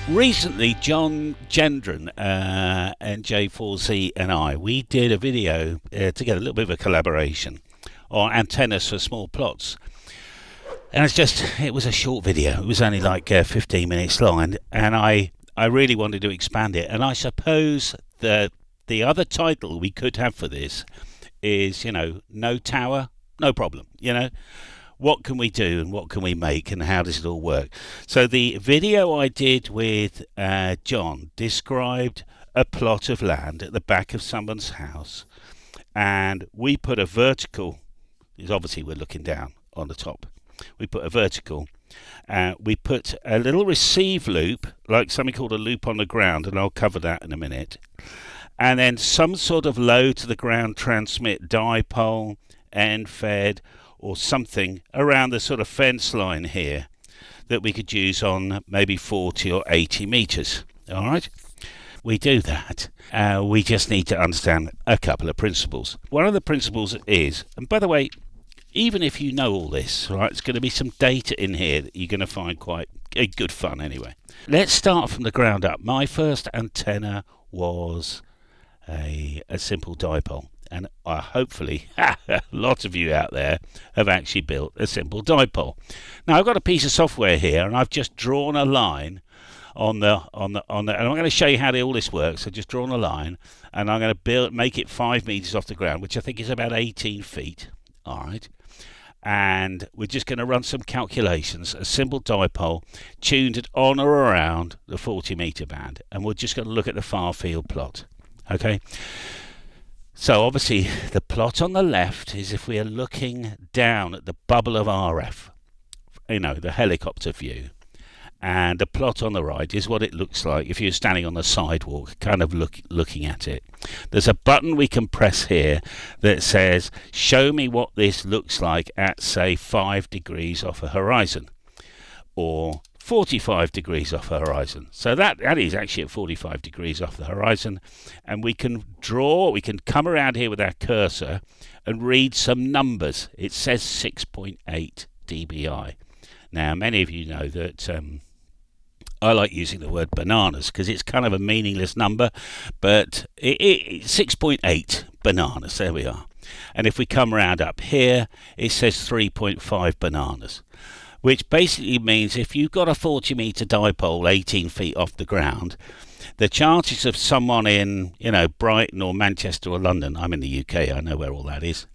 Recently, John Gendron, NJ4Z and we did a video together, a little bit of a collaboration on antennas for small plots. And it was a short video. It was only like 15 minutes long, and I really wanted to expand it. And I suppose the other title we could have for this is, no tower, no problem, What can we do and what can we make and how does it all work? So the video I did with John described a plot of land at the back of someone's house, and we put a vertical, because obviously we're looking down on the top. We put a vertical, we put a little receive loop, like something called a loop on the ground, and I'll cover that in a minute. And then some sort of low to the ground transmit dipole, end fed, or something around the sort of fence line here that we could use on maybe 40 or 80 meters. All right, we do that. We just need to understand a couple of principles. One of the principles is, and by the way, even if you know all this, right, it's going to be some data in here that you're going to find quite good fun anyway. Let's start from the ground up. My first antenna was a simple dipole. And hopefully, lots of you out there have actually built a simple dipole. Now I've got a piece of software here, and I've just drawn a line on the, and I'm going to show you how all this works. I've just drawn a line, and I'm going to make it 5 meters off the ground, which I think is about 18 feet. All right. And we're just going to run some calculations, a simple dipole tuned at on or around the 40 meter band, and we're just going to look at the far field plot. Okay. So obviously the plot on the left is if we are looking down at the bubble of RF, the helicopter view. And the plot on the right is what it looks like if you're standing on the sidewalk, kind of looking at it. There's a button we can press here that says, show me what this looks like at, say, 5 degrees off a horizon, or 45 degrees off the horizon. So that is actually at 45 degrees off the horizon, and we can come around here with our cursor and read some numbers. It says 6.8 dBi. Now many of you know that I like using the word bananas because it's kind of a meaningless number, but 6.8 bananas, there we are. And if we come around up here, it says 3.5 bananas. Which basically means if you've got a 40 meter dipole 18 feet off the ground, the chances of someone in, Brighton or Manchester or London, I'm in the UK, I know where all that is,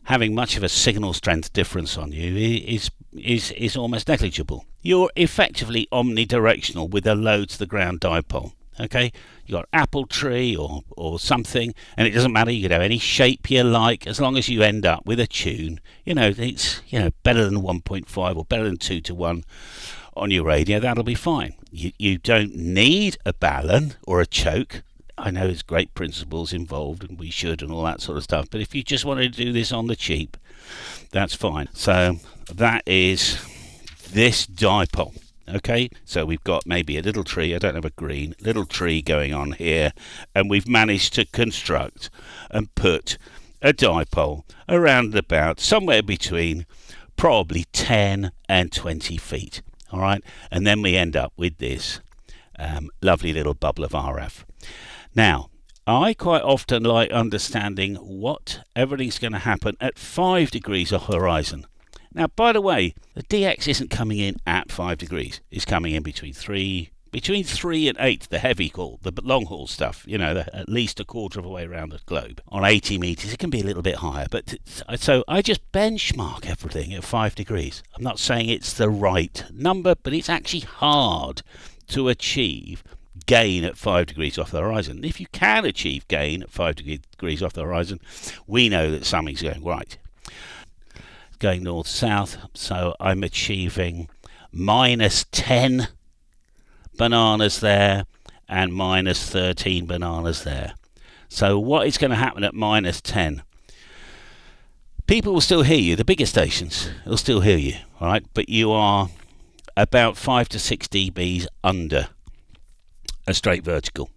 having much of a signal strength difference on you is almost negligible. You're effectively omnidirectional with a low to the ground dipole. Okay, you got apple tree or something, and it doesn't matter. You could have any shape you like, as long as you end up with a tune. It's better than 1.5 or better than 2 to 1 on your radio. That'll be fine. You don't need a balun or a choke. I know there's great principles involved, and we should, and all that sort of stuff. But if you just wanted to do this on the cheap, that's fine. So that is this dipole. Okay, so we've got maybe a little tree, I don't have a green, little tree going on here, and we've managed to construct and put a dipole around about somewhere between probably 10 and 20 feet. All right, and then we end up with this lovely little bubble of RF. Now, I quite often like understanding what everything's going to happen at 5 degrees off horizon. Now, by the way, the DX isn't coming in at 5 degrees. It's coming in between 3 and 8, the heavy haul, the long haul stuff, at least a quarter of a way around the globe. On 80 meters, it can be a little bit higher. So I just benchmark everything at 5 degrees. I'm not saying it's the right number, but it's actually hard to achieve gain at 5 degrees off the horizon. If you can achieve gain at 5 degrees off the horizon, we know that something's going right. Going north-south, so I'm achieving minus 10 bananas there and minus 13 bananas there. So what is going to happen at minus 10? People will still hear you, the bigger stations will still hear you, all right? But you are about 5 to 6 dBs under a straight vertical.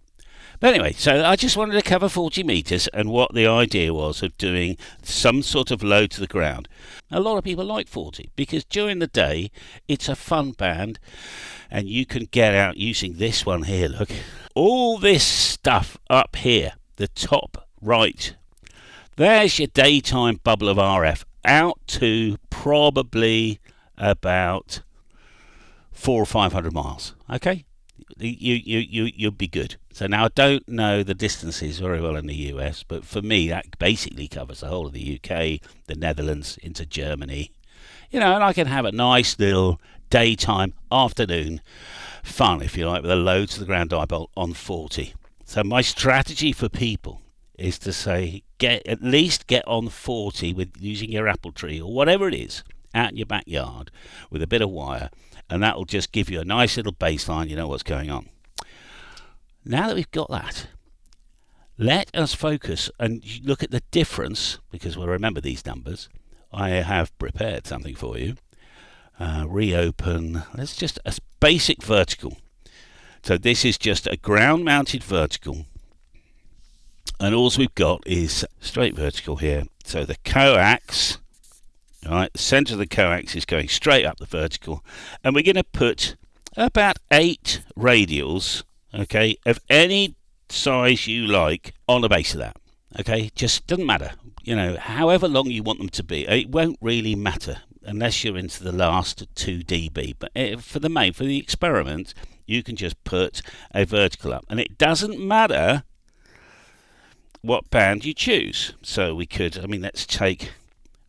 But anyway, so I just wanted to cover 40 metres and what the idea was of doing some sort of low to the ground. A lot of people like 40 because during the day it's a fun band and you can get out using this one here. Look, all this stuff up here, the top right, there's your daytime bubble of RF out to probably about 400 or 500 miles. Okay, you'll be good. So now I don't know the distances very well in the US, but for me that basically covers the whole of the UK, the Netherlands into Germany. And I can have a nice little daytime, afternoon fun, if you like, with a low to the ground dipole on 40. So my strategy for people is to say at least get on 40 with using your apple tree or whatever it is out in your backyard with a bit of wire, and that will just give you a nice little baseline. You know what's going on. Now that we've got that, let us focus and look at the difference, because we'll remember these numbers. I have prepared something for you. Reopen. Let's just a basic vertical. So this is just a ground mounted vertical, and all we've got is straight vertical here. So the coax, right, the centre of the coax is going straight up the vertical, and we're going to put about 8 radials, okay, of any size you like on the base of that. Okay, just doesn't matter. However long you want them to be, it won't really matter unless you're into the last 2 dB. But for the experiment, you can just put a vertical up, and it doesn't matter what band you choose. So we could, let's take,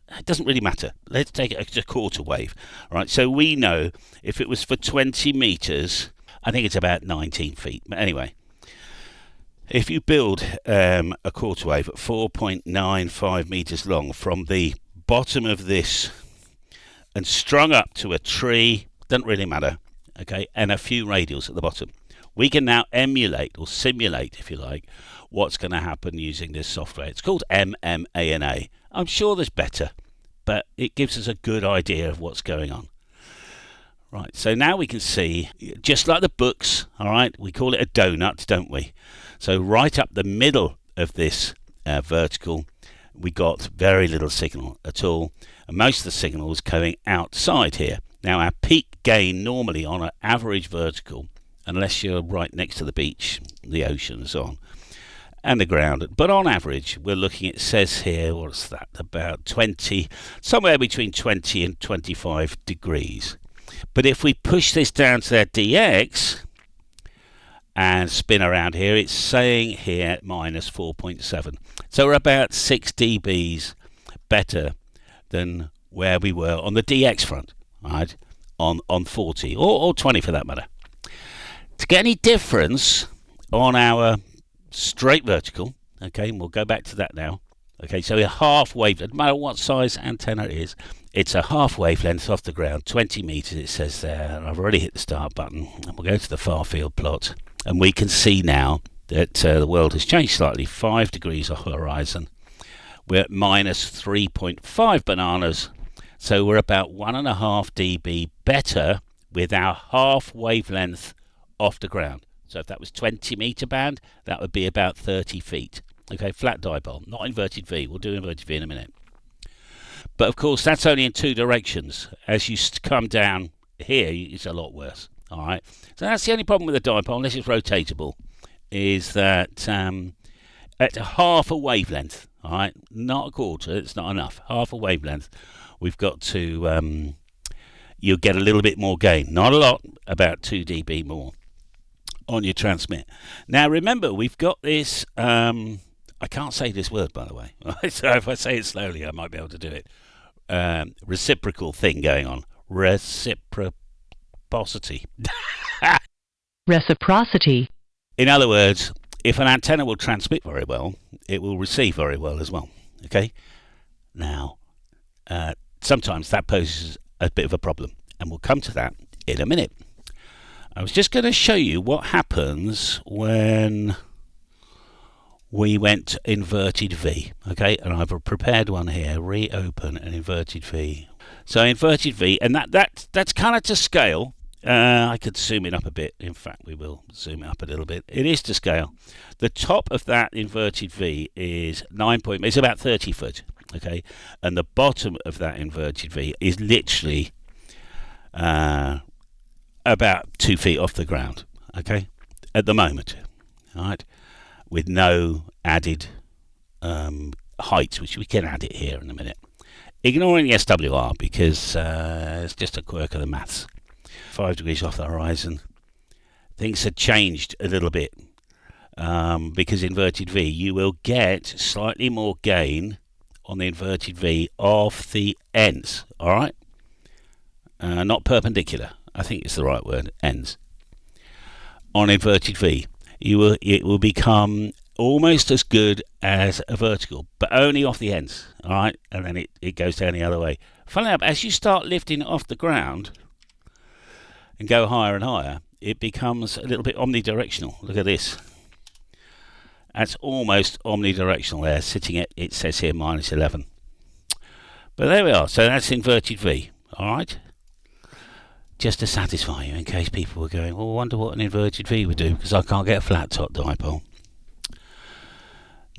it doesn't really matter. Let's take a quarter wave. All right, so we know if it was for 20 meters, I think it's about 19 feet. But anyway, if you build a quarter wave at 4.95 meters long from the bottom of this and strung up to a tree, doesn't really matter, okay, and a few radials at the bottom, we can now emulate or simulate, if you like, what's going to happen using this software. It's called MMANA. I'm sure there's better, but it gives us a good idea of what's going on. Right, so now we can see, just like the books, all right, we call it a donut, don't we? So right up the middle of this vertical, we got very little signal at all, and most of the signal is going outside here. Now our peak gain normally on an average vertical, unless you're right next to the beach, the ocean and so on, and the ground, but on average we're looking, it says here, what's that, about 20, somewhere between 20 and 25 degrees. But if we push this down to that dx and spin around here, it's saying here minus 4.7. So we're about 6 dBs better than where we were on the dx front, right? On 40 or 20 for that matter. To get any difference on our straight vertical, okay, and we'll go back to that now. Okay, so a half wave, no matter what size antenna it is, it's a half wavelength off the ground, 20 meters it says there, and I've already hit the start button, and we'll go to the far field plot, and we can see now that the world has changed slightly, 5 degrees off the horizon. We're at minus 3.5 bananas, so we're about 1.5 dB better with our half wavelength off the ground. So if that was 20 meter band, that would be about 30 feet. Okay, flat dipole, not inverted V. We'll do inverted V in a minute. But of course, that's only in 2 directions. As you come down here, it's a lot worse. All right. So that's the only problem with the dipole, unless it's rotatable, is that at half a wavelength, all right, not a quarter, it's not enough. Half a wavelength, we've got to, you'll get a little bit more gain. Not a lot, about 2 dB more on your transmit. Now remember, we've got this, I can't say this word, by the way. So if I say it slowly, I might be able to do it. Reciprocal thing going on. Reciprocity. Reciprocity. In other words, if an antenna will transmit very well, it will receive very well as well. Okay? Now, sometimes that poses a bit of a problem, and we'll come to that in a minute. I was just going to show you what happens when we went inverted V, okay, and I've prepared one here, reopen an inverted V. So inverted V, and that's kind of to scale, I could zoom it up a bit. In fact, we will zoom it up a little bit. It is to scale. The top of that inverted V is 9 point. It's about 30 foot, okay, and the bottom of that inverted V is literally about 2 feet off the ground, okay, at the moment, all right, with no added height, which we can add it here in a minute. Ignoring the SWR because it's just a quirk of the maths. 5 degrees off the horizon. Things had changed a little bit because inverted V, you will get slightly more gain on the inverted V off the ends, all right? Not perpendicular. I think it's the right word, ends. On inverted V, it will become almost as good as a vertical, but only off the ends, all right? And then it goes down the other way. Funnily enough, as you start lifting it off the ground and go higher and higher, it becomes a little bit omnidirectional. Look at this. That's almost omnidirectional there, sitting at, it says here, -11. But there we are. So that's inverted V, all right? Just to satisfy you, in case people were going, well, I wonder what an inverted V would do, because I can't get a flat top dipole.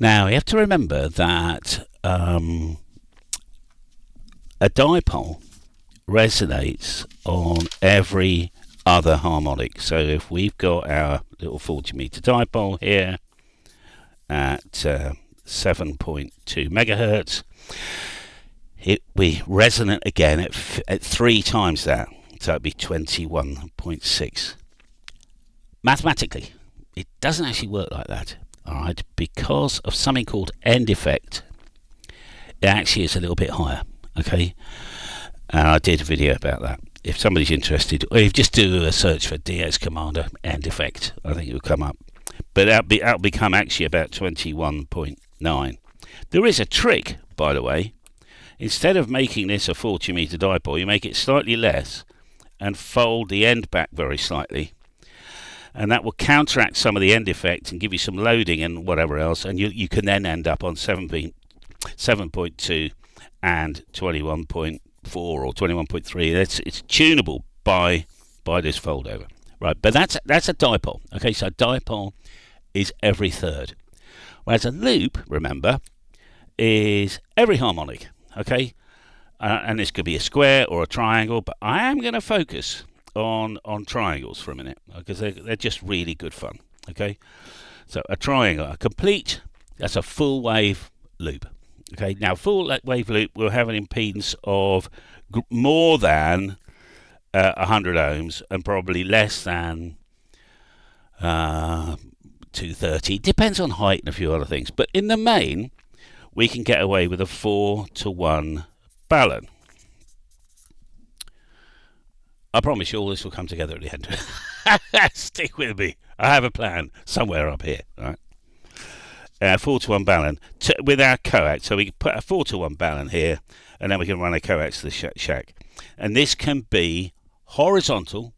Now, you have to remember that a dipole resonates on every other harmonic. So if we've got our little 40 meter dipole here at 7.2 megahertz, we resonate again at 3 times that. So it'd be 21.6. Mathematically, it doesn't actually work like that. All right, because of something called end effect, it actually is a little bit higher. Okay, and I did a video about that. If somebody's interested, or if you just do a search for DS Commander end effect, I think it will come up. But that'll become actually about 21.9. There is a trick, by the way. Instead of making this a 40 meter dipole, you make it slightly less and fold the end back very slightly. And that will counteract some of the end effect and give you some loading and whatever else, and you can then end up on 7.2 and 21.4 or 21.3. It's tunable by this fold over, right? But that's a dipole. Okay, so a dipole is every third, whereas a loop, remember, is every harmonic. Okay, and this could be a square or a triangle, but I am going to focus on triangles for a minute because they're just really good fun. Okay, so a triangle, a complete, that's a full wave loop. Okay, now full wave loop will have an impedance of more than 100 ohms and probably less than 230. Depends on height and a few other things, but in the main we can get away with a 4-to-1 balun. I promise you all this will come together at the end. Stick with me. I have a plan somewhere up here. Right? 4-to-1 balun with our coax. So we can put a 4-to-1 balun here, and then we can run a coax to the shack. And this can be horizontal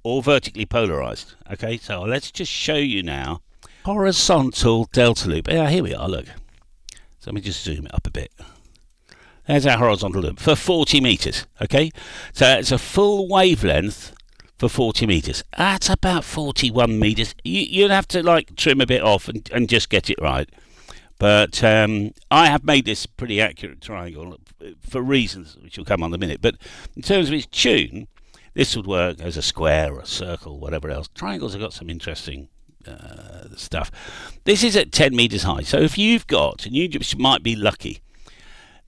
or vertically polarized. Okay, so let's just show you now. Horizontal delta loop. Yeah, here we are, look. So let me just zoom it up a bit. There's our horizontal loop for 40 meters. Okay, so it's a full wavelength for 40 meters. That's about 41 meters. You'd have to like trim a bit off and just get it right. But I have made this pretty accurate triangle for reasons which will come on in a minute. But in terms of its tune, this would work as a square or a circle, whatever else. Triangles have got some interesting stuff. This is at 10 meters high. So if you've got, and you just might be lucky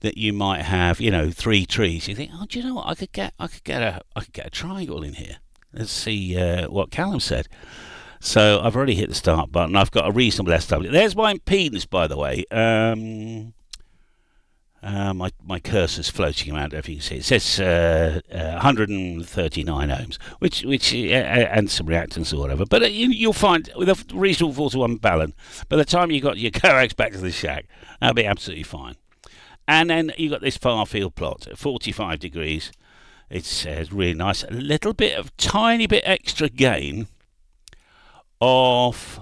that you might have, 3 trees, you think, oh, do you know what? I could get a triangle in here. Let's see what Callum said. So I've already hit the start button. I've got a reasonable SW. There's my impedance, by the way. My cursor's floating around. If you can see, it says 139 ohms, which and some reactance or whatever. But you'll find with a reasonable 4-to-1 balun, by the time you got your coax back to the shack, that'll be absolutely fine. And then you got this far field plot at 45 degrees. It says really nice. A little bit of tiny bit extra gain off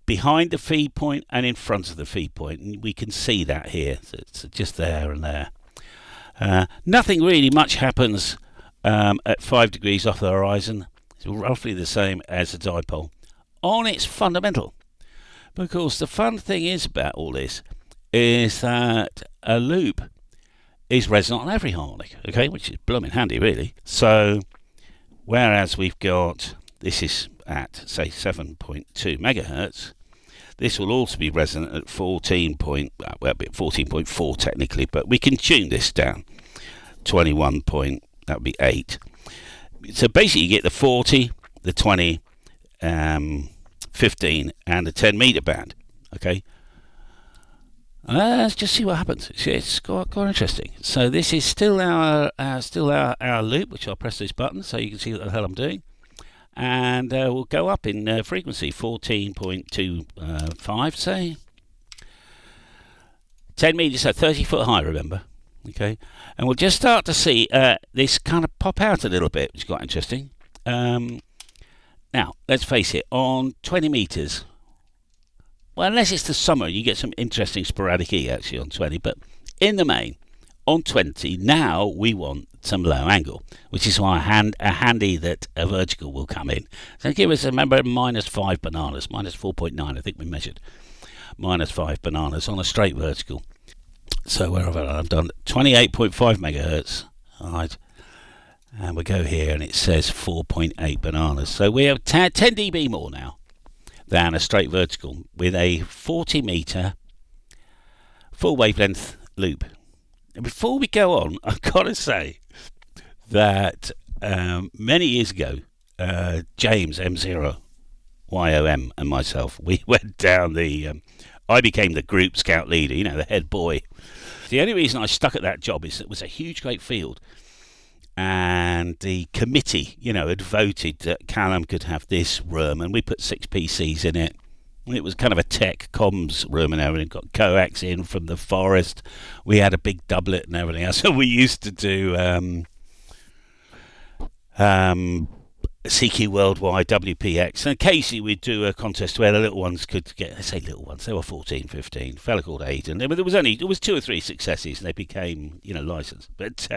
behind the feed point and in front of the feed point, and we can see that here. So it's just there and there. Nothing really much happens at 5 degrees off the horizon. It's roughly the same as a dipole on its fundamental. Because the fun thing is about all this is that a loop is resonant on every harmonic, okay, which is blooming handy, really. So, whereas we've got, this is at, say, 7.2 megahertz, this will also be resonant at 14.4 technically, but we can tune this down. 21 point, that would be 8. So basically you get the 40, the 20, 15 and the 10 meter band, okay? Let's just see what happens. It's quite interesting. So this is still our loop, which I'll press this button so you can see what the hell I'm doing. And we'll go up in frequency, 14.25, say. 10 meters, so 30 foot high, remember. Okay, and we'll just start to see this kind of pop out a little bit, which is quite interesting. Now, let's face it, on 20 meters, well, unless it's the summer, you get some interesting sporadic E actually on 20, but in the main, on 20, now we want some low angle, which is why a handy that a vertical will come in. So give us, remember, -5 bananas, -4.9, I think we measured, -5 bananas on a straight vertical. So where have I done 28.5 megahertz, right? And we go here and it says 4.8 bananas. So we have 10 dB more now than a straight vertical with a 40 meter full wavelength loop. And before we go on, I've got to say that many years ago, James M0YOM and myself, we went down the. I became the group scout leader, you know, the head boy. The only reason I stuck at that job is it was a huge, great field. And the committee, you know, had voted that Callum could have this room, and we put 6 PCs in it. It was kind of a tech comms room and everything. Got coax in from the forest. We had a big doublet and everything else. So we used to do CQ Worldwide, WPX, and occasionally we'd do a contest where the little ones could get, I say little ones, they were 14, 15, a fella called Aidan. There was 2 or 3 successes and they became, you know, licensed. But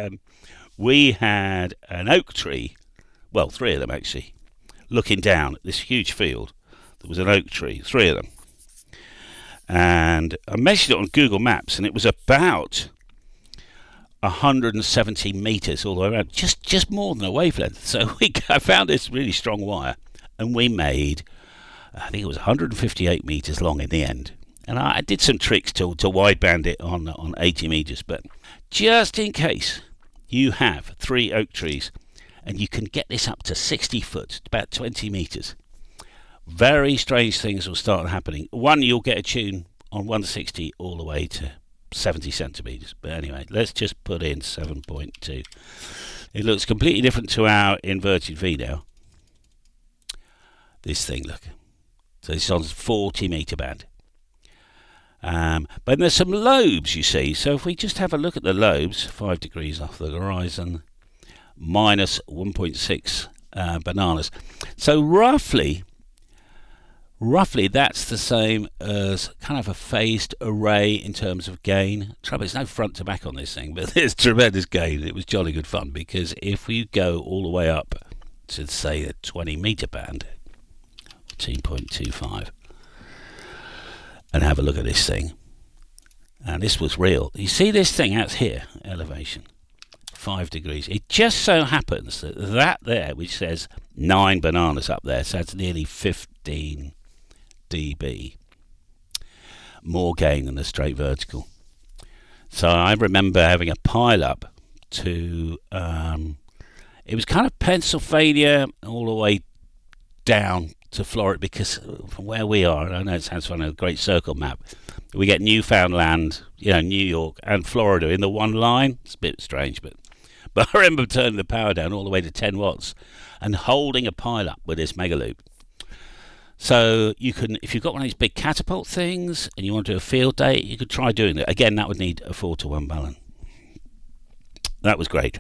we had an oak tree, well, 3 of them actually, looking down at this huge field. There was an oak tree, 3 of them. And I measured it on Google Maps and it was about 170 meters all the way around, just more than a wavelength. So I found this really strong wire, and we made, I think it was 158 meters long in the end. And I did some tricks to wideband it on 80 meters, but just in case you have 3 oak trees, and you can get this up to 60 foot, about 20 meters. Very strange things will start happening. One, you'll get a tune on 160 all the way to 70 centimeters. But anyway, let's just put in 7.2. It looks completely different to our inverted V now. This thing, look. So it's on 40 meter band. But there's some lobes, you see. So if we just have a look at the lobes, 5 degrees off the horizon, minus 1.6 bananas. So roughly that's the same as kind of a phased array in terms of gain. Trouble is, no front to back on this thing, but there's tremendous gain. It was jolly good fun, because if we go all the way up to, say, the 20 meter band, 14.25, and have a look at this thing, and this was real. You see this thing out here, elevation, 5 degrees. It just so happens that there, which says 9 bananas up there, so it's nearly 15 dB more gain than a straight vertical. So I remember having a pile up to it was kind of Pennsylvania all the way down to Florida, because from where we are, and I know it sounds funny, a great circle map, we get Newfoundland, you know, New York and Florida in the one line. It's a bit strange, but I remember turning the power down all the way to 10 watts and holding a pile up with this mega loop. So you can, if you've got one of these big catapult things and you want to do a field day, you could try doing that. Again, that would need a 4-to-1 balance. That was great.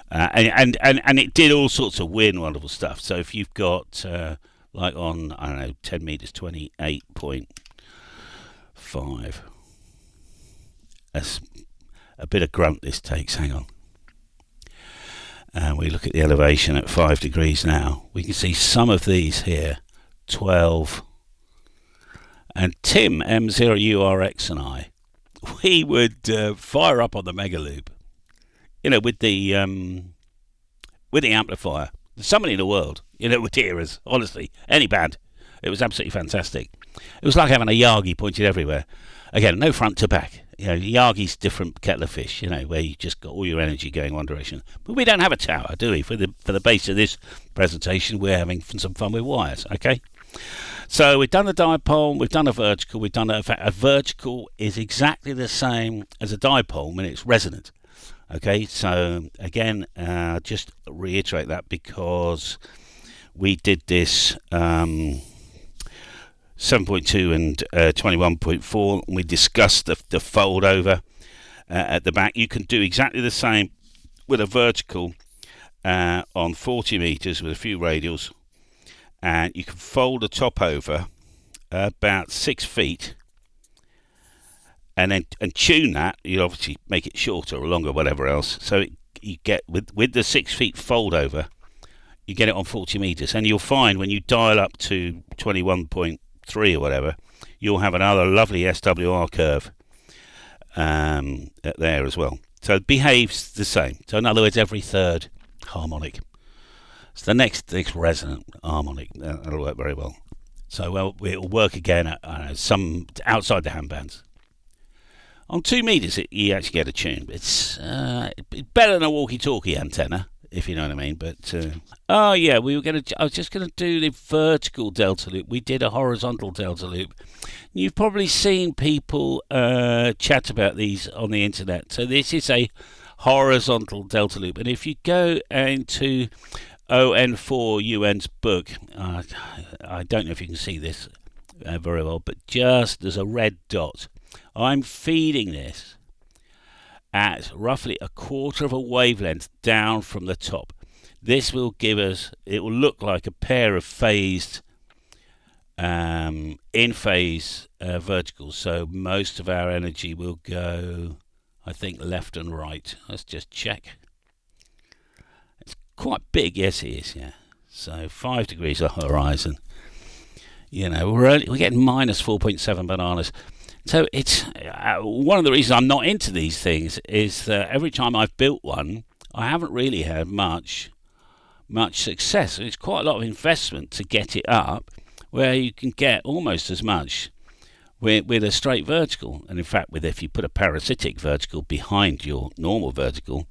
And it did all sorts of weird and wonderful stuff. So if you've got, like on, I don't know, 10 meters, 28.5. That's a bit of grunt this takes, hang on. and we look at the elevation at 5 degrees now, we can see some of these here, 12. And Tim, M0URX and I, we would fire up on the Mega Loop, with the amplifier. Somebody in the world, would hear us, honestly, any band. It was absolutely fantastic. It was like having a Yagi pointed everywhere. Again, no front to back. Yagi's different kettle of fish, where you just got all your energy going one direction. But we don't have a tower, do we? For the base of this presentation, we're having some fun with wires, okay? So we've done a dipole, we've done a vertical, we've done a vertical is exactly the same as a dipole when it's resonant. Okay, so again, just reiterate that because we did this 7.2 and 21.4, and we discussed the fold over at the back. You can do exactly the same with a vertical on 40 meters with a few radials, and you can fold the top over about 6 feet. And then tune that. You obviously make it shorter or longer, whatever else. So you get with the 6 feet fold over, you get it on 40 meters, and you'll find when you dial up to 21.3 or whatever, you'll have another lovely SWR curve there as well. So it behaves the same. So in other words, every third harmonic. So the next resonant harmonic that'll work very well. So it'll work again at some outside the handbands. On 2 meters, you actually get a tune. It's better than a walkie-talkie antenna, if you know what I mean. But I was just gonna do the vertical delta loop. We did a horizontal delta loop. You've probably seen people chat about these on the internet. So this is a horizontal delta loop, and if you go into ON4UN's book, I don't know if you can see this very well, but just there's a red dot. I'm feeding this at roughly a quarter of a wavelength down from the top. This will give us, it will look like a pair of phased, in phase verticals. So most of our energy will go, I think, left and right. Let's just check. It's quite big, yes it is, yeah. So 5 degrees of horizon. We're getting minus 4.7 bananas. So it's one of the reasons I'm not into these things is that every time I've built one, I haven't really had much success. It's quite a lot of investment to get it up, where you can get almost as much with a straight vertical. And in fact, if you put a parasitic vertical behind your normal vertical,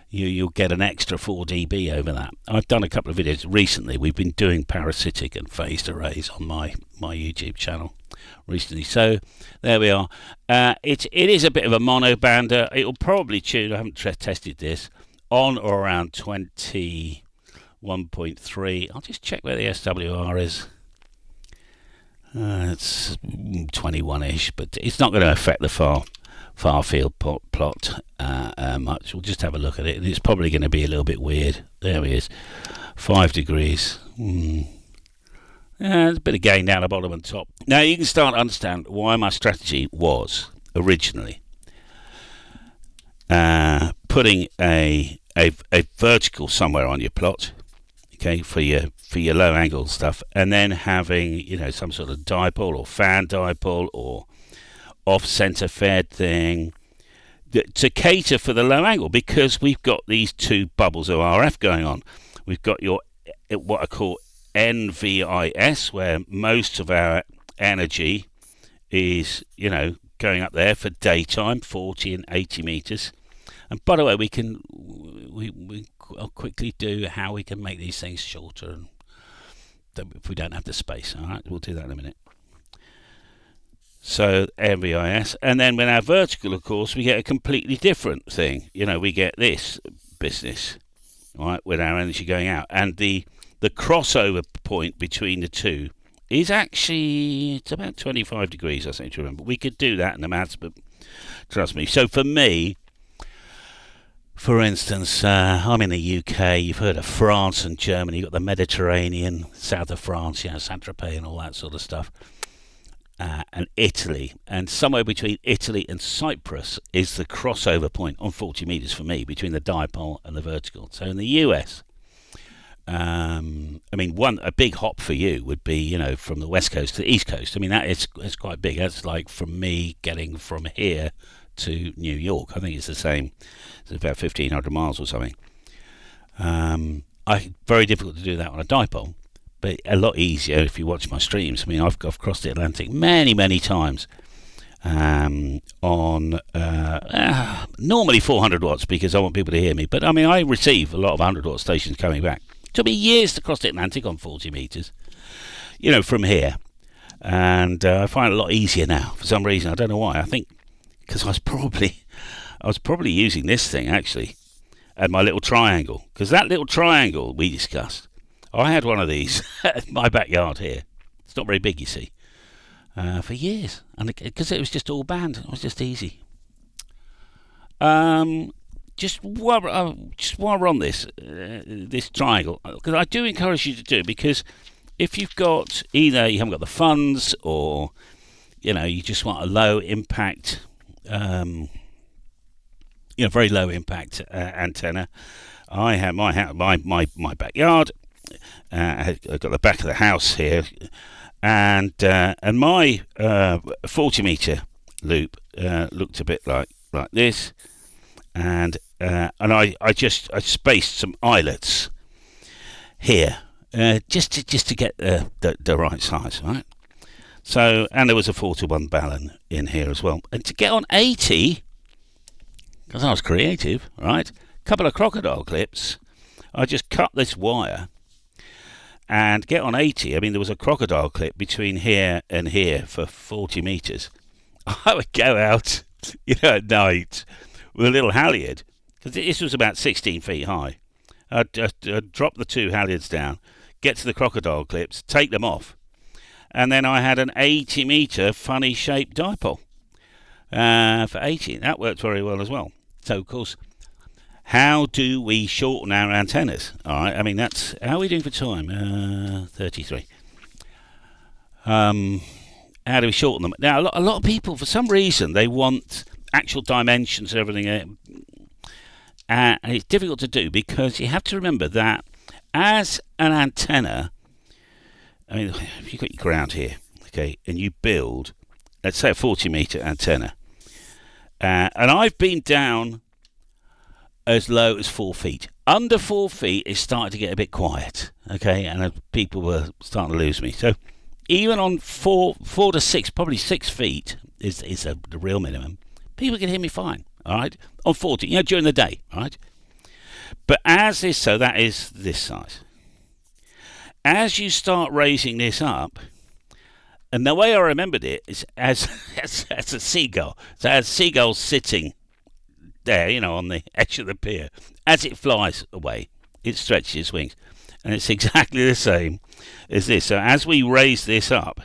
you'll get an extra 4 dB over that. I've done a couple of videos recently. We've been doing parasitic and phased arrays on my YouTube channel recently. So there we are. It is a bit of a mono bander. It will probably tune, I haven't tested this, on or around 21.3. I'll just check where the SWR is. It's 21-ish, but it's not going to affect the far field plot much. We'll just have a look at it, and it's probably going to be a little bit weird. There he is, 5 degrees. There's a bit of gain down the bottom and top. Now you can start to understand why my strategy was originally putting a vertical somewhere on your plot, okay, for your low angle stuff, and then having some sort of dipole or fan dipole or off center fed thing to cater for the low angle, because we've got these two bubbles of RF going on. We've got your what I call NVIS, where most of our energy is going up there for daytime, 40 and 80 meters. And by the way, I'll quickly do how we can make these things shorter, and if we don't have the space. All right, we'll do that in a minute. So NVIS, and then with our vertical, of course, we get a completely different thing. We get this business, right, with our energy going out, and the crossover point between the two is actually, it's about 25 degrees, I seem to remember. We could do that in the maths, but trust me. So for me, for instance, I'm in the UK. You've heard of France and Germany. You've got the Mediterranean, south of France, Saint-Tropez and all that sort of stuff. and Italy, and somewhere between Italy and Cyprus is the crossover point on 40 metres for me between the dipole and the vertical. So in the US, I mean, a big hop for you would be, from the west coast to the east coast. I mean, it's quite big. That's like from me getting from here to New York. I think it's the same. It's about 1,500 miles or something. Very difficult to do that on a dipole, but a lot easier if you watch my streams. I mean, I've crossed the Atlantic many times on normally 400 watts because I want people to hear me. But I mean, I receive a lot of 100 watt stations coming back. It took me years to cross the Atlantic on 40 metres, from here. And I find it a lot easier now for some reason. I don't know why. I think because I was probably using this thing actually at my little triangle, because that little triangle we discussed, I had one of these at my backyard here. It's not very big, you see, for years, and because it was just all band, it was just easy. Just while we're on this triangle, because I do encourage you to do it, because if you've got either you haven't got the funds, or you just want a low impact, very low impact antenna. I have my backyard. I've got the back of the house here, and my 40 meter loop looked a bit like this, and I spaced some eyelets here just to get the right size, right? So, and there was a 4-to-1 balun in here as well, and to get on 80, because I was creative, right? A couple of crocodile clips. I just cut this wire and get on 80. I mean, there was a crocodile clip between here and here for 40 metres. I would go out, at night with a little halyard, because this was about 16 feet high. I'd drop the 2 halyards down, get to the crocodile clips, take them off, and then I had an 80 metre funny shaped dipole for 80. That worked very well as well. So, of course, how do we shorten our antennas? All right, I mean, how are we doing for time? 33. How do we shorten them? Now, a lot of people, for some reason, they want actual dimensions and everything. And it's difficult to do, because you have to remember that as an antenna, I mean, if you've got your ground here, okay, and you build, let's say, a 40 metre antenna, and I've been down as low as 4 feet. Under 4 feet, it's starting to get a bit quiet, okay, and people were starting to lose me. So even on 4 to 6, probably 6 feet is the real minimum. People can hear me fine, all right, on 40, during the day, all right. But that is this size. As you start raising this up, and the way I remembered it is as a seagull. So as seagulls sitting there, on the edge of the pier, as it flies away, it stretches its wings. And it's exactly the same as this. So as we raise this up,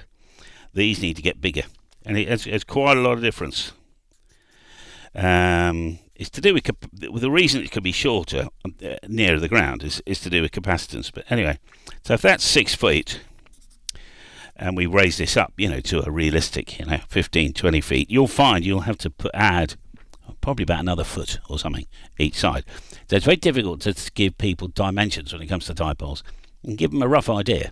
these need to get bigger. And it's quite a lot of difference. It's to do with the reason it could be shorter nearer the ground is to do with capacitance. But anyway, so if that's 6 feet, and we raise this up, to a realistic, 15, 20 feet, you'll find you'll have to add probably about another foot or something each side. So it's very difficult to give people dimensions when it comes to dipoles and give them a rough idea.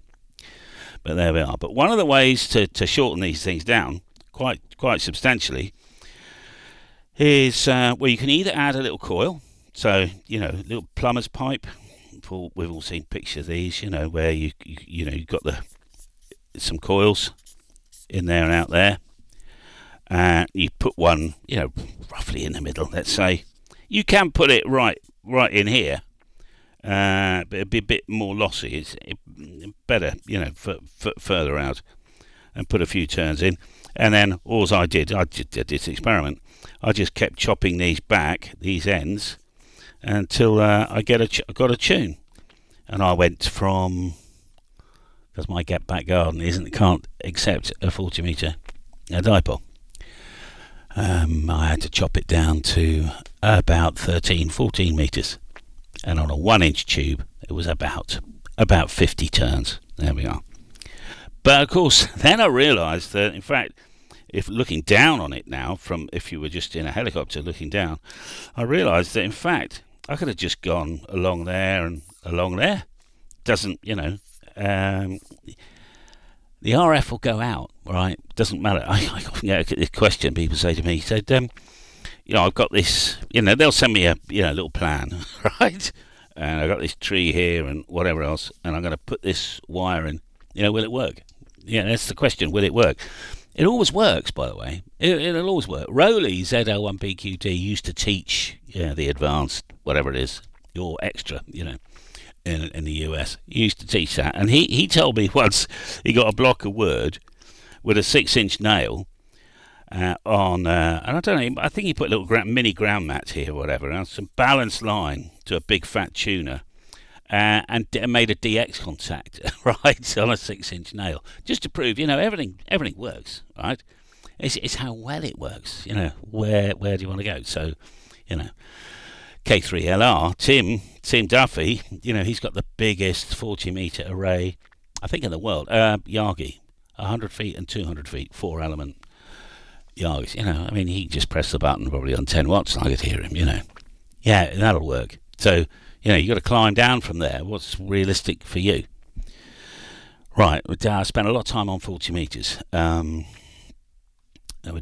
But there we are. But one of the ways to shorten these things down quite substantially is where you can either add a little coil, so little plumber's pipe. We've all seen pictures of these, where you've got some coils in there and out there. You put one, roughly in the middle. Let's say you can put it right in here, but it'd be a bit more lossy. It's better, further out, and put a few turns in. And then all I did this experiment. I just kept chopping these ends, until I got a tune. And I went from, because my back garden can't accept a 40 metre dipole. I had to chop it down to about 13, 14 metres, and on a 1-inch tube it was about 50 turns. There we are. But of course, then I realised that, in fact, if looking down on it now, from if you were just in a helicopter looking down, I realised that, in fact, I could have just gone along there and along there. Doesn't, the RF will go out, right? Doesn't matter. I often get a question people say to me, said, I've got this, they'll send me a, little plan, right? And I've got this tree here and whatever else, and I'm going to put this wire in. Will it work? Yeah, that's the question. Will it work? It always works, by the way. It'll always work. Rowley, ZL1PQD, used to teach the advanced, whatever it is, your extra, in the US. He used to teach that. And he told me once he got a block of wood with a 6-inch nail and I don't know, I think he put a little mini ground mat here or whatever, and some balanced line to a big fat tuner. And made a DX contact, right, on a 6-inch nail, just to prove, everything works, right? It's how well it works, where do you want to go? So, K3LR, Tim Duffy, he's got the biggest 40-metre array, I think, in the world. Yagi, 100 feet and 200 feet, 4-element Yagis. He just pressed the button probably on 10 watts, and I could hear him, Yeah, that'll work. So, you've got to climb down from there. What's realistic for you? Right, I spent a lot of time on 40 metres. We've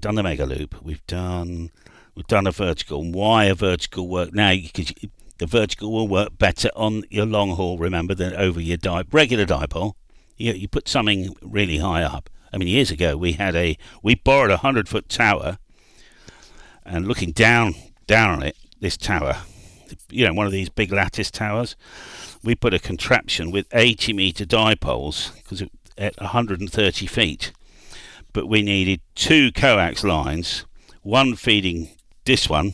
done the mega loop. We've done a vertical. Why a vertical work now? Because the vertical will work better on your long haul, remember, than over your regular dipole. You put something really high up. Years ago we borrowed a 100-foot tower, and looking down on it, this tower, one of these big lattice towers, we put a contraption with 80-metre dipoles because at 130 feet. But we needed 2 coax lines, one feeding this one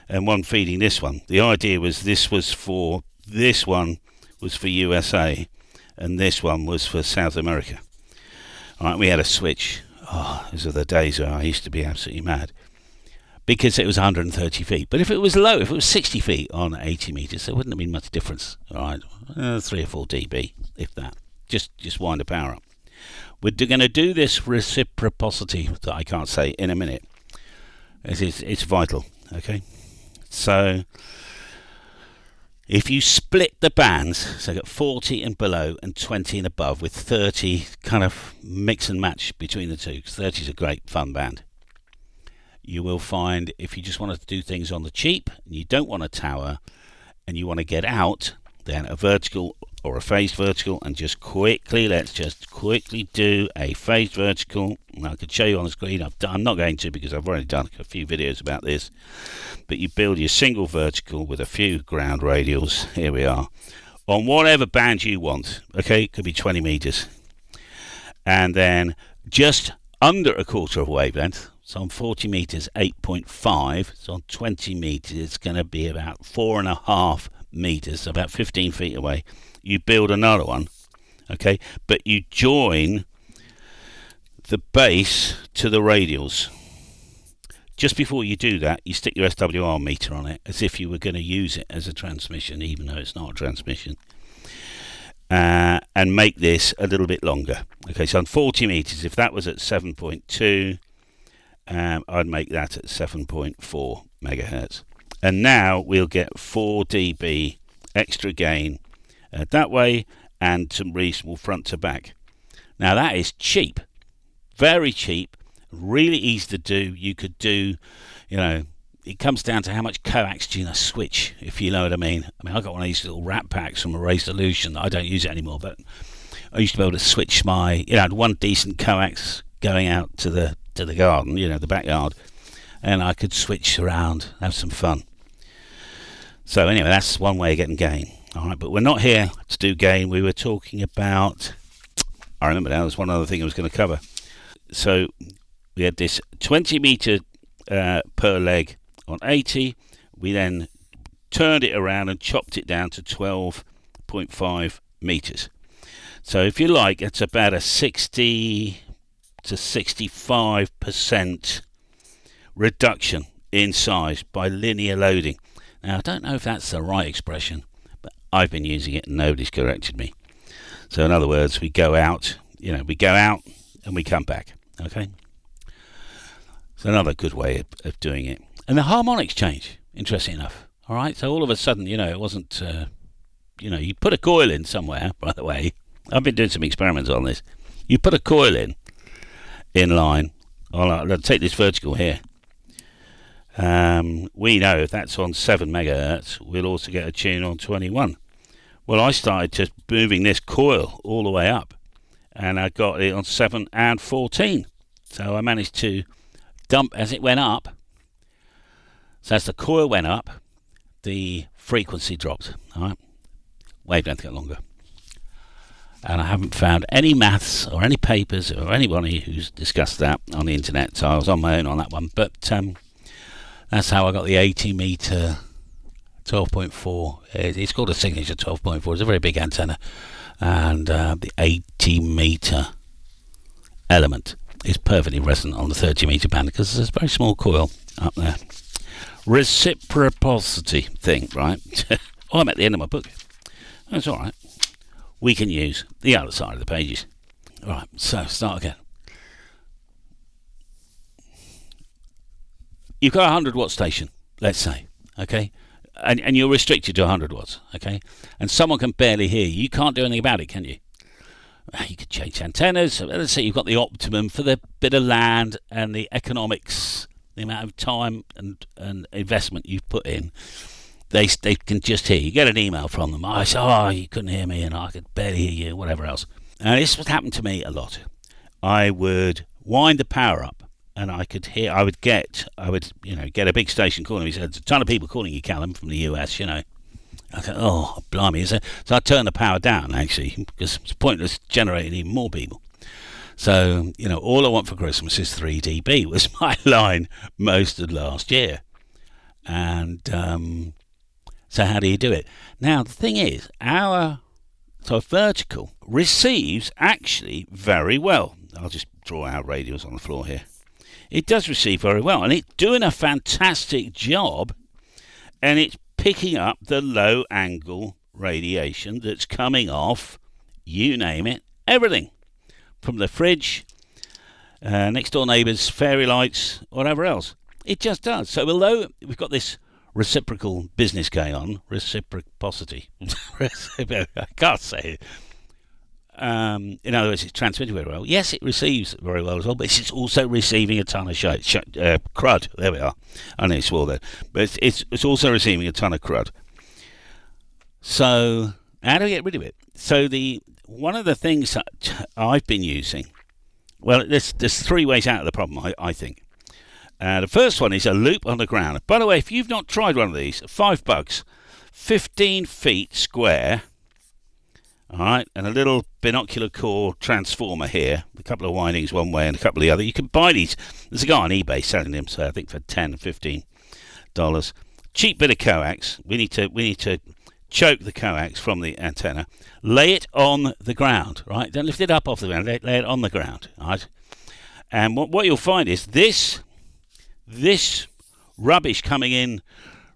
and one feeding this one. The idea was this one was for USA and this one was for South America. All right, we had a switch. Those are the days where I used to be absolutely mad, because it was 130 feet. But if it was low, if it was 60 feet on 80 metres, there wouldn't have been much difference. All right, 3 or 4 dB, if that. Just wind the power up. We're going to do this reciprocity that I can't say in a minute. It's vital, okay? So if you split the bands, so you've got 40 and below and 20 and above, with 30, kind of mix and match between the two, because 30 is a great fun band. You will find, if you just want to do things on the cheap, and you don't want a tower, and you want to get out, then a vertical or a phased vertical, and let's just quickly do a phased vertical. And I could show you on the screen. I'm not going to, because I've already done a few videos about this. But you build your single vertical with a few ground radials. Here we are. On whatever band you want. Okay, it could be 20 meters. And then just under a quarter of a wavelength. So on 40 meters, 8.5. So on 20 meters, it's going to be about 4.5 meters, about 15 feet away. You build another one, okay, but you join the base to the radials. Just before you do that, you stick your SWR meter on it, as if you were going to use it as a transmission, even though it's not a transmission, and make this a little bit longer. Okay, so on 40 meters, if that was at 7.2, I'd make that at 7.4 megahertz. And now we'll get 4 dB extra gain that way, and some reasonable front to back. Now that is cheap, very cheap, really easy to do. You could do, it comes down to how much coax do you switch, if you know what I mean. I got one of these little wrap packs from Array Solution. I don't use it anymore, but I used to be able to switch my, one decent coax going out to the garden, the backyard, and I could switch around, have some fun. So anyway, that's one way of getting gain. All right, but we're not here to do gain. We were talking about, I remember now, there's one other thing I was going to cover. So we had this 20 meter per leg on 80. We then turned it around and chopped it down to 12.5 meters. So if you like, it's about a 60 to 65% reduction in size by linear loading. Now, I don't know if that's the right expression, but I've been using it and nobody's corrected me. So in other words, we go out, we go out and we come back. Okay, it's another good way of doing it. And the harmonics change, interesting enough. All right, so all of a sudden, it wasn't, you put a coil in somewhere. By the way, I've been doing some experiments on this. You put a coil in line. I'll take this vertical here. We know if that's on 7 megahertz, we'll also get a tune on 21. Well, I started just moving this coil all the way up, and I got it on 7 and 14. So I managed to dump as it went up. So as the coil went up, the frequency dropped. All right, wavelength got longer. And I haven't found any maths or any papers or anybody who's discussed that on the internet. So I was on my own on that one. But that's how I got the 80 meter 12.4. It's called a signature 12.4. It's a very big antenna. And the 80 meter element is perfectly resonant on the 30 meter band because there's a very small coil up there. Reciprocity thing, right? Oh, I'm at the end of my book. That's all right. We can use the other side of the pages. All right, so start again. You've got a 100 watt station, let's say, okay? And you're restricted to 100 watts, okay? And someone can barely hear you. You can't do anything about it, can you? You could change antennas. Let's say you've got the optimum for the bit of land and the economics, the amount of time and investment you've put in. They can just hear you. Get an email from them. I say, you couldn't hear me, and I could barely hear you, whatever else. And this would happen to me a lot. I would wind the power up, and I would get a big station calling me. He said, "There's a ton of people calling you, Callum, from the US." I thought, oh, blimey. So I turned the power down, actually, because it's pointless generating even more people. So, all I want for Christmas is 3 dB was my line most of last year. And so how do you do it? Now, the thing is, our vertical receives actually very well. I'll just draw our radials on the floor here. It does receive very well, and it's doing a fantastic job, and it's picking up the low angle radiation that's coming off, you name it, everything. From the fridge, next door neighbours, fairy lights, whatever else. It just does. So although we've got this reciprocal business going on, reciprocity, I can't say it. In other words, it's transmitted very well. Yes, it receives very well as well, but it's also receiving a ton of crud. There we are. I nearly swore there. But it's also receiving a ton of crud. So how do we get rid of it? So one of the things that I've been using, well, there's 3 ways out of the problem, I think. The first one is a loop on the ground. By the way, if you've not tried one of these, $5, 15 feet square, all right, and a little binocular core transformer here, a couple of windings one way and a couple of the other. You can buy these. There's a guy on eBay selling them, so I think for $10, $15. Cheap bit of coax. We need to choke the coax from the antenna. Lay it on the ground, right? Don't lift it up off the ground. Lay it on the ground, right? And what you'll find is this rubbish coming in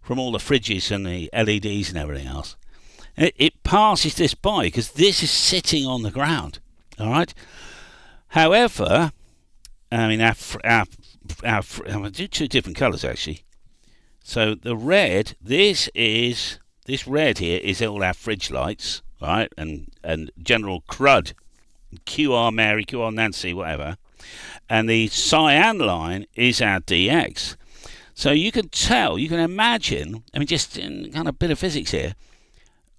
from all the fridges and the LEDs and everything else, it passes this by because this is sitting on the ground. All right. However, I mean, I'll do 2 different colours actually. So the red, this red here is all our fridge lights, right, and general crud, QR Mary, QR Nancy, whatever. And the cyan line is our DX. So you can imagine, I mean, just in kind of bit of physics here,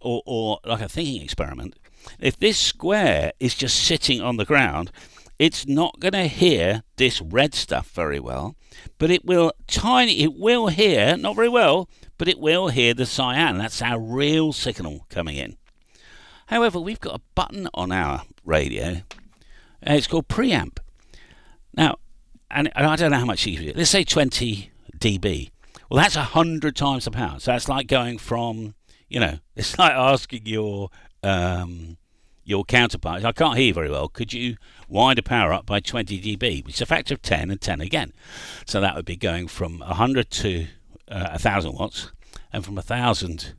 or like a thinking experiment, if this square is just sitting on the ground, it's not going to hear this red stuff very well, but it will hear, not very well, but it will hear the cyan. That's our real signal coming in. However, we've got a button on our radio, it's called preamp. Now, and I don't know how much you can do. Let's say 20 dB. Well, that's 100 times the power. So that's like going from, it's like asking your counterpart, I can't hear you very well, could you wind the power up by 20 dB, which is a factor of 10 and 10 again. So that would be going from 100 to 1,000 watts, and from 1,000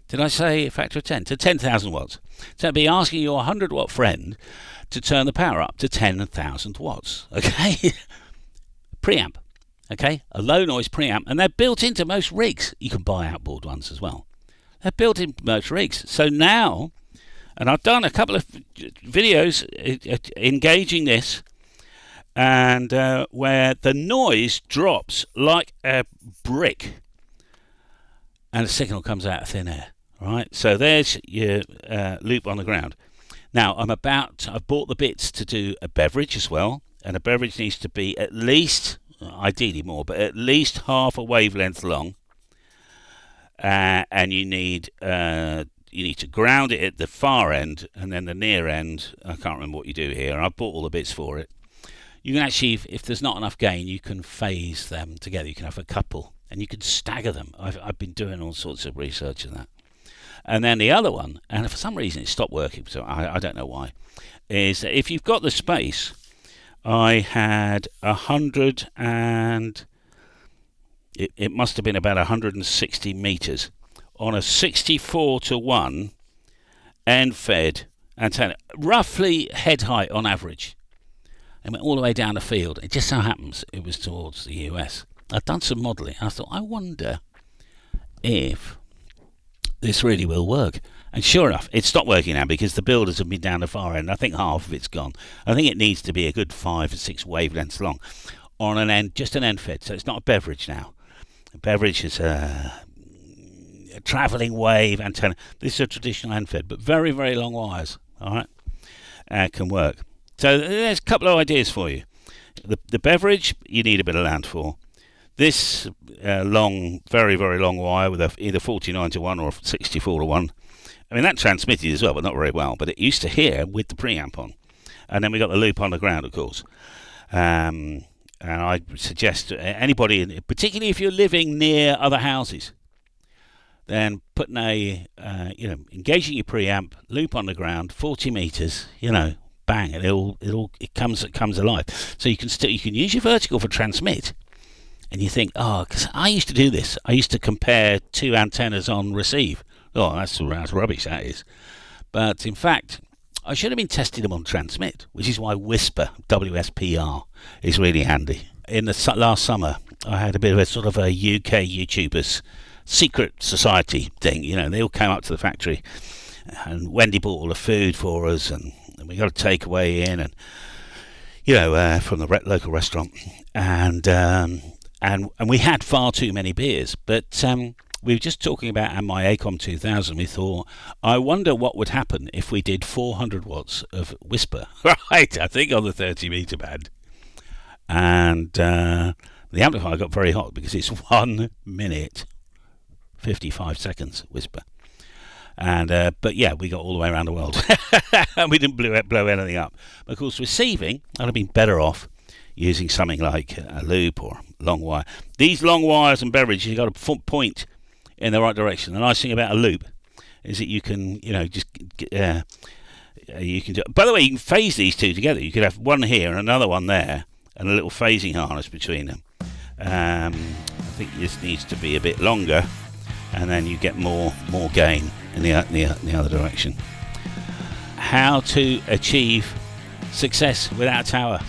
Did I say a factor of 10? To 10,000 watts. So it'd be asking your 100 watt friend to turn the power up to 10,000 watts. Okay? Preamp. Okay? A low noise preamp. And they're built into most rigs. You can buy outboard ones as well. They're built into most rigs. So now, and I've done a couple of videos engaging this, and where the noise drops like a brick and the signal comes out of thin air. Right, so there's your loop on the ground. Now I've bought the bits to do a beverage as well, and a beverage needs to be at least, ideally more, but at least half a wavelength long. And you need to ground it at the far end, and then the near end, I can't remember what you do here. I've bought all the bits for it. You can actually, if there's not enough gain, you can phase them together. You can have a couple, and you can stagger them. I've been doing all sorts of research on that. And then the other one, and for some reason it stopped working, so I don't know why, is that if you've got the space, I had 100 and it must have been about 160 meters on a 64-to-1 end-fed antenna, roughly head height on average, and went all the way down the field. It just so happens it was towards the US. I'd done some modelling, and I thought, I wonder if this really will work. And sure enough, it stopped working now because the builders have been down the far end. I think half of it's gone. I think it needs to be a good 5 or 6 wavelengths long on an end, just an end fed. So it's not a beverage now. A beverage is a travelling wave antenna. This is a traditional end fed, but very, very long wires. All right, can work. So there's a couple of ideas for you. The beverage you need a bit of land for. This long, very, very long wire with either 49-to-1 or 64-to-1. I mean, that transmitted as well, but not very well. But it used to hear with the preamp on. And then we got the loop on the ground, of course. And I suggest to anybody, particularly if you're living near other houses, then putting engaging your preamp, loop on the ground, 40 meters, bang, it comes alive. So you can use your vertical for transmit. And you think, because I used to do this. I used to compare 2 antennas on receive. Oh, that's rubbish, that is. But in fact, I should have been testing them on transmit, which is why Whisper, WSPR, is really handy. In the last summer, I had a bit of a sort of a UK YouTubers secret society thing. They all came up to the factory, and Wendy bought all the food for us, and we got a takeaway in, and from the local restaurant, and we had far too many beers. But we were just talking about my ACOM 2000. We thought, I wonder what would happen if we did 400 watts of Whisper, right? I think on the 30 meter band. And the amplifier got very hot because it's 1 minute 55 seconds Whisper. And but yeah, we got all the way around the world, and we didn't blow anything up. But of course, receiving, I'd have been better off using something like a loop or long wire. These long wires and beverages, you've got to point in the right direction. The nice thing about a loop is that you can, you can do. By the way, you can phase these two together. You could have one here and another one there, and a little phasing harness between them. I think this needs to be a bit longer, and then you get more gain in the other direction. How to achieve success without a tower.